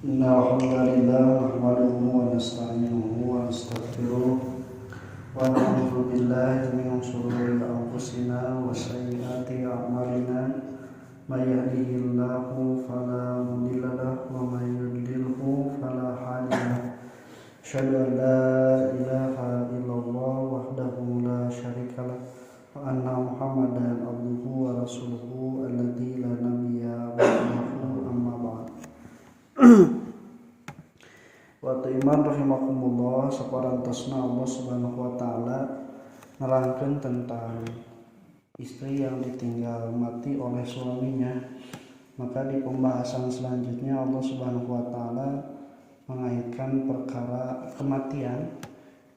Innal hamdalillah nahmaduhu wa nasta'inuhu wa nastaghfiruh wa na'udzu billahi min shururi anfusina wa sayyiati a'malina may yahdihillahu fala mudilla lahu wa may yudlilhu fala hadiya lahu. Asyhadu an la ilaha illallah wahdahu la syarika lahu wa anna Muhammadan abduhu wa rasuluhu alladzi la nabiyya ba'dahu amma ba'd. Waktu iman rahimakumullah, saparantosna Allah subhanahu wa ta'ala nerangkeun tentang istri yang ditinggal mati oleh suaminya. Maka di pembahasan selanjutnya Allah subhanahu wa ta'ala mengaitkan perkara kematian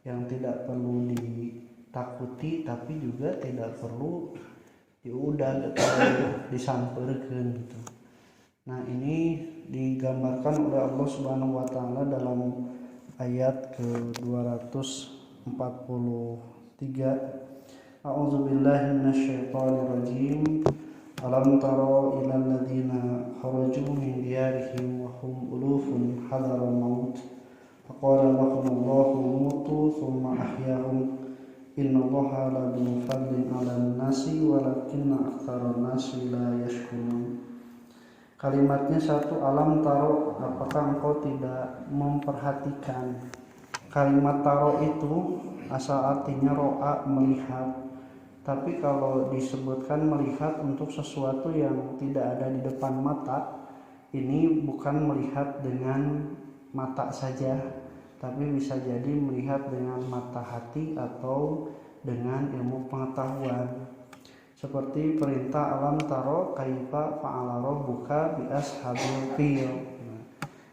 yang tidak perlu ditakuti tapi juga tidak perlu diudag atau disampeurkeun gitu. Nah, ini digambarkan oleh Allah Subhanahu wa taala dalam ayat ke-243. A'udzubillahi minasyaitonirrajim. Alam tara ilal ladzina kharaju min diyarihim wa hum ulufun hadaral maut. Faqala lahumullahu mutu tsumma ahyahum. Innallaha ladu fadlin 'alan nasi walakinna aktsaran nasi la yashkurun. Kalimatnya satu, alam taro, apakah engkau tidak memperhatikan? Kalimat taro itu asal artinya ro'a, melihat. Tapi kalau disebutkan melihat untuk sesuatu yang tidak ada di depan mata, ini bukan melihat dengan mata saja, tapi bisa jadi melihat dengan mata hati atau dengan ilmu pengetahuan. Seperti perintah alam taro kaifa fa'ala rabbuka bi ashabil fil.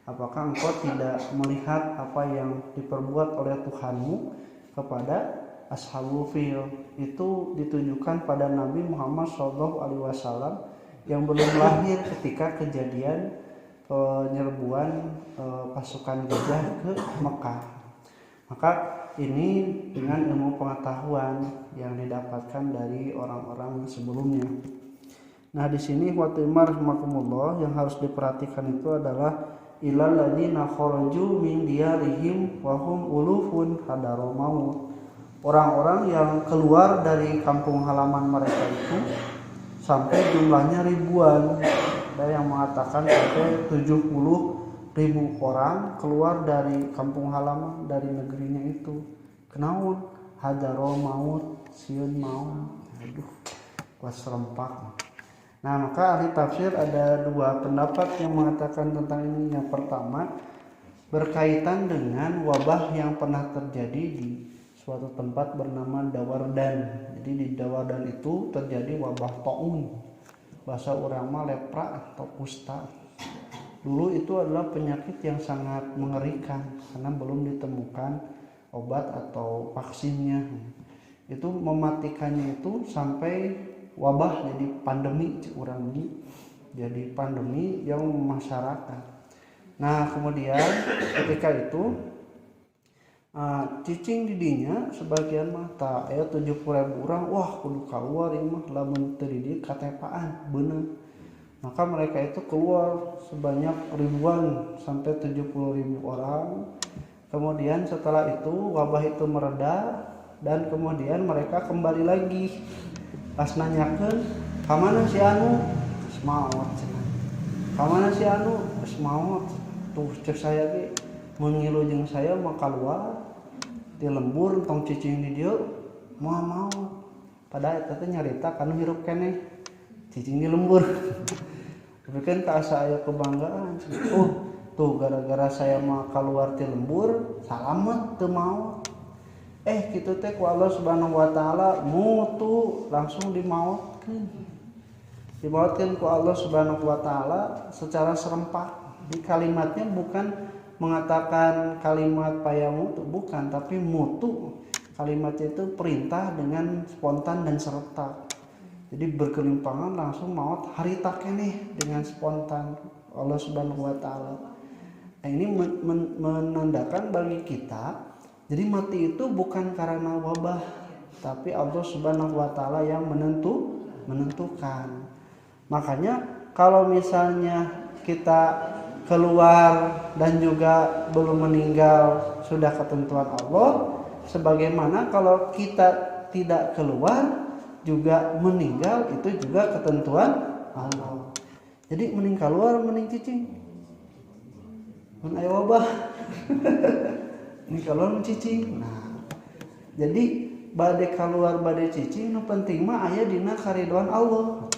Apakah engkau tidak melihat apa yang diperbuat oleh Tuhanmu kepada ashabul fil? Itu ditujukan pada Nabi Muhammad SAW yang belum lahir ketika kejadian penyerbuan pasukan gajah ke Mekah. Maka ini dengan ilmu pengetahuan yang didapatkan dari orang-orang sebelumnya. Nah, di sini waktu marhamakumullah yang harus diperhatikan itu adalah ilal ladzina kharaju min diyarihim wa hum ulufun hadaral maut. Orang-orang yang keluar dari kampung halaman mereka itu sampai jumlahnya ribuan. Ada yang mengatakan sampai 70.000 orang keluar dari kampung halaman, dari negerinya itu. Kenaun hadarul maut, sieun maut. Aduh, kuas serempak. Nah, maka ahli tafsir ada dua pendapat yang mengatakan tentang ini. Yang pertama, berkaitan dengan wabah yang pernah terjadi di suatu tempat bernama Dawardan. Jadi di Dawardan itu terjadi wabah taun. Bahasa orang mah lepra atau kusta. Dulu itu adalah penyakit yang sangat mengerikan karena belum ditemukan obat atau vaksinnya. Itu mematikannya itu sampai wabah jadi pandemi, orang ini jadi pandemi yang masyarakat. Nah, kemudian ketika itu cicing didinya sebagian mata aya 70.000 orang, wah kudu keluar ieu mah lamun teu di dieu katepaan bener. Maka mereka itu keluar sebanyak ribuan sampai 70.000 orang. Kemudian setelah itu wabah itu mereda dan kemudian mereka kembali lagi. Pas nanyakeun, "Ka mana si anu?" "Geus maot." "Ka mana si anu?" "Geus maot." Tuh cek saya ge mun ngilu jeung saya mah keluar di lembur tong cicing di dieu moal maot. Padahal eta teh nyarita kanu hirup keneh. Cicing di lembur. Tapi kan tak asa aya kebanggaan. Tuh gara-gara saya mah keluar ti lembur, salamet teu maot. Kitu teh ku Allah Subhanahu wa taala mutu langsung dimaotkeun. Dimaotkeun ku Allah Subhanahu wa taala secara serempak. Di kalimatnya bukan mengatakan kalimat payamutu, bukan, tapi mutu. Kalimatnya itu perintah dengan spontan dan serentak. Jadi berkelimpangan langsung maut harita keneh dengan spontan Allah Subhanahu wa taala. Nah, ini menandakan bagi kita, jadi mati itu bukan karena wabah, tapi Allah Subhanahu wa taala yang menentukan. Makanya kalau misalnya kita keluar dan juga belum meninggal sudah ketentuan Allah, sebagaimana kalau kita tidak keluar juga meninggal itu juga ketentuan Allah. Jadi mending keluar mending cicing. Mun aya wabah. Mending keluar mending cicing. Nah, jadi bade keluar bade cicing nu penting mah aya dina karidhoan Allah.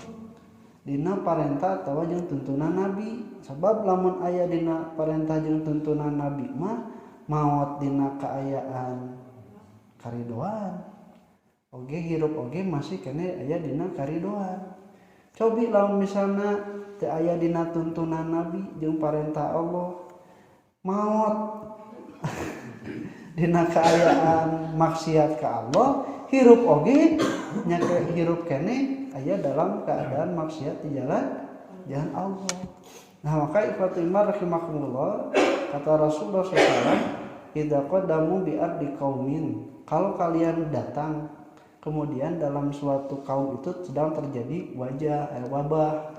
Dina parentah atawa jeung tuntunan Nabi. Sabab lamun aya dina parentah jeung tuntunan Nabi mah maot dina kaayaan karidhoan. Oge hirup oge masih kene aya dina karidhoan. Cobi lamun misalna teu aya dina tuntunan Nabi jeung parentah Allah maot dina kaayaan maksiat ka Allah, hirup oge nya hirup kene aya dalam keadaan maksiat di jalan Allah. Nah, maka ikhwatu iman rahimakumullah, kata Rasulullah SAW, idza qadamu bi ardi qaumin, kalau kalian datang kemudian dalam suatu kaum itu sedang terjadi wabah,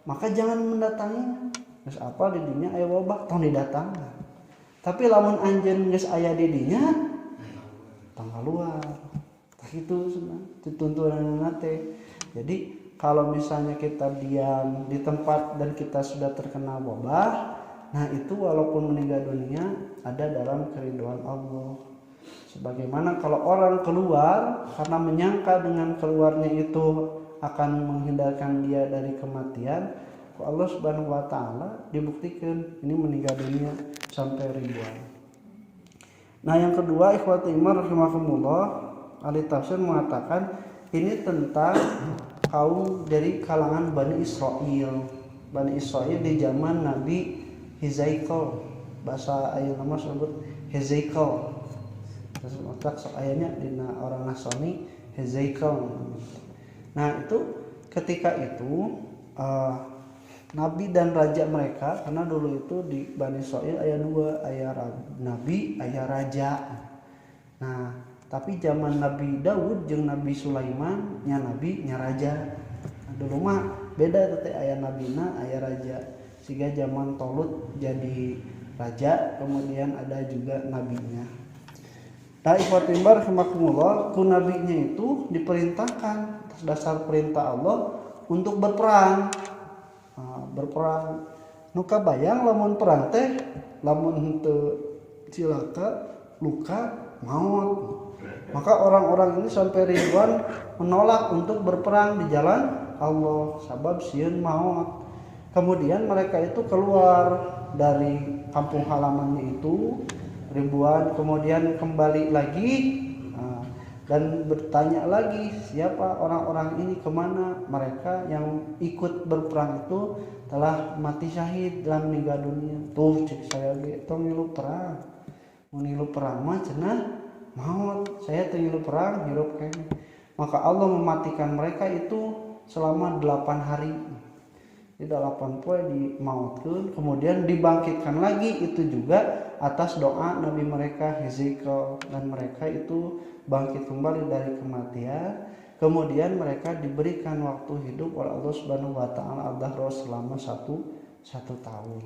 maka jangan mendatangi. Geus apa di dinya aya wabah tong didatangna. Tapi lamun anjeun geus aya di dinya tong kaluar. Tah kitu tuntunanna teh. Jadi kalau misalnya kita diam di tempat dan kita sudah terkena wabah, nah itu walaupun meninggal dunia ada dalam keridhaan Allah. Sebagaimana kalau orang keluar karena menyangka dengan keluarnya itu akan menghindarkan dia dari kematian, Allah Subhanahu wa taala dibuktikan ini meninggal dunia sampai ribuan. Nah, yang kedua, ikhwati iman rahimakumullah, ahli tafsir mengatakan ini tentang kaum dari kalangan Bani Israel. Bani Israel di zaman Nabi Hezekiel, bahasa aya nama sebut Hezekiel. Terus otak sok ayanya dina orang Nasrani Hezekiel. Nah, itu ketika itu nabi dan raja mereka, karena dulu itu di Bani Israel aya dua, aya nabi, aya raja. Nah, tapi zaman Nabi Daud jeung Nabi Sulaiman nya nabi nya raja. Nah, dulu mah beda teh aya nabina aya raja. Siga zaman Tolut jadi raja, kemudian ada juga nabinya. Nah, ikhwatul rahimakumullah, ku nabinya itu diperintahkan atas dasar perintah Allah untuk berperang. Berperang. Nu kabayang lamun perang teh lamun henteu cilaka, luka, maut. Maka orang-orang ini sampai ribuan menolak untuk berperang di jalan Allah sabab sieun maut. Kemudian mereka itu keluar dari kampung halamannya itu ribuan, kemudian kembali lagi dan bertanya lagi siapa orang-orang ini, kemana mereka yang ikut berperang itu telah mati syahid dalam meninggal dunia. Tuh cek saya ge tong ngilu perang, mun ngilu perang mah cenah maut, saya teu ngilu perang hirup kene. Maka Allah mematikan mereka itu selama 8 hari. Di 8 poe dimautkeun, kemudian dibangkitkan lagi itu juga atas doa nabi mereka Hezekiel, dan mereka itu bangkit kembali dari kematian. Kemudian mereka diberikan waktu hidup oleh Allah Subhanahu wa taala al-dahra selama satu tahun.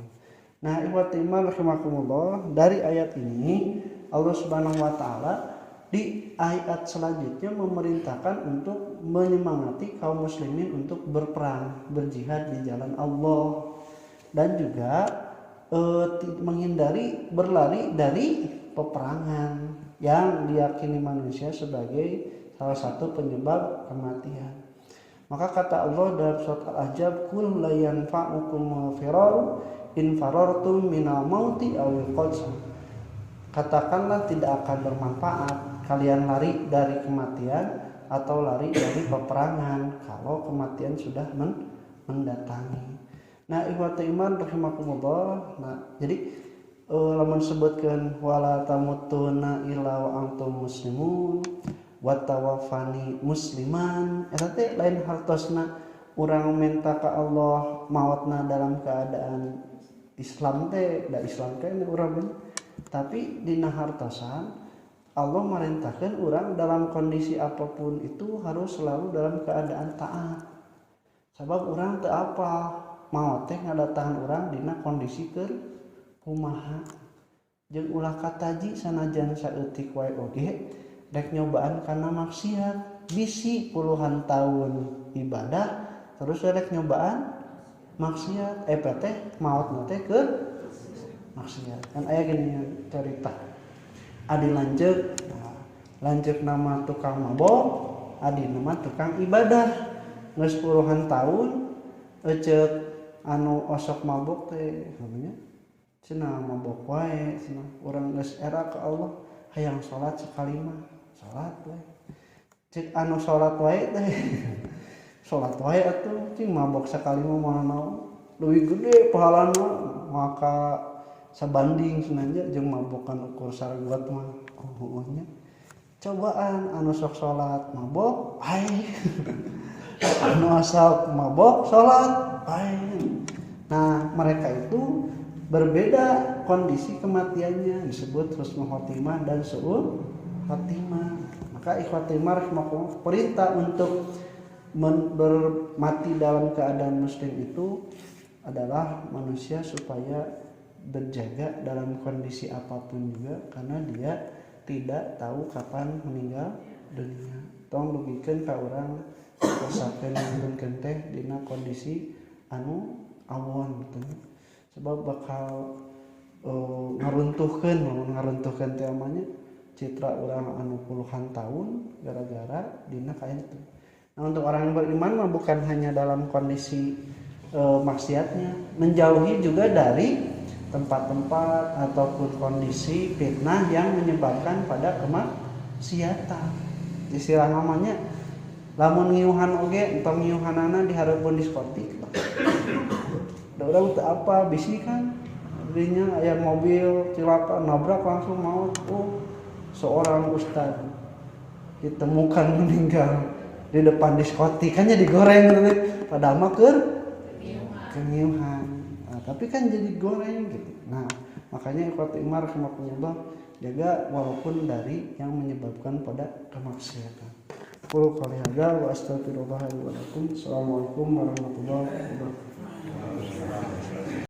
Nah, ikhwati iman rahimakumullah, dari ayat ini Allah Subhanahu wa taala di ayat selanjutnya memerintahkan untuk menyemangati kaum muslimin untuk berperang, berjihad di jalan Allah, dan juga menghindari berlari dari peperangan yang diyakini manusia sebagai salah satu penyebab kematian. Maka kata Allah dalam surat Al-Ahzab, "Qul la yanfa'ukum firaru in farartum minal mauti awil qatl." Katakanlah tidak akan bermanfaat kalian lari dari kematian atau lari dari peperangan kalau kematian sudah mendatangi. Nah, ikhwatu iman rahimakumullah. Nah, jadi lamun sebutkeun wala tamutunna illa wa antum muslimun wa tawaffani musliman, eta teh lain hartosna urang minta ka Allah mautna dalam keadaan Islam teh, da Islam teh urang, tapi dina hartosan Allah merintahkan orang dalam kondisi apapun itu harus selalu dalam keadaan taat. Sebab orang teu apal maot teh ngadatangan urang dina kondisi keur kumaha jeung ulah kataji sanajan saeutik wae oge rek nyobaan kana maksiat bisi puluhan tahun ibadah terus rek nyobaan maksiat teh maot teh keur maksiat kan aya gini cerita adi lanjut nama tukang mabok adi nama tukang ibadah geus puluhan tahun eceuk anu osok mabok teh namanya cenah mabok wae cenah urang geus era ka Allah hayang salat sekali mah salat we cek anu salat wae teh salat wae atuh cing mabok sekali mah moal naon leuwih gede pahalana maka sabanding senanja jeung mabokan ukur saragot mah nya cobaan anu sok salat mabok bae anu asal mabok salat bae. Nah mereka itu berbeda kondisi kematiannya disebut husnul khotimah dan su'ul khotimah. Maka ikhwatimah rahimakumullah perintah untuk mati dalam keadaan muslim itu adalah manusia supaya berjaga dalam kondisi apapun juga karena dia tidak tahu kapan meninggal dunia. Tong dugikeun ka urang sakeun nanggeunkeun teh dina kondisi anu awon gitu. Sebab bakal ngaruntuhkeun teh amanya citra urang anu puluhan tahun gara-gara dina kain itu. Nah untuk orang yang beriman mah bukan hanya dalam kondisi maksiatnya, menjauhi juga dari tempat-tempat ataupun kondisi fitnah yang menyebabkan pada kemaksiatan. Istilah namanya lamun ngiuhan oge entong ngiuhanana dihareupeun diskotik. Da urang teu apa bisi kan dinya aya mobil cilaka nabrak langsung maut. Seorang ustaz ditemukan meninggal di depan diskotik kan jadi digoreng gitu. Padahal mah keur kengiuhan. Tapi kan jadi goreng gitu. Nah, makanya ikhwatimah rahimakumullah jaga walaupun dari yang menyebabkan pada kemaksiatan. Qul qouli hadza wa astaghfirullah li wa lakum. Assalamualaikum warahmatullahi wabarakatuh.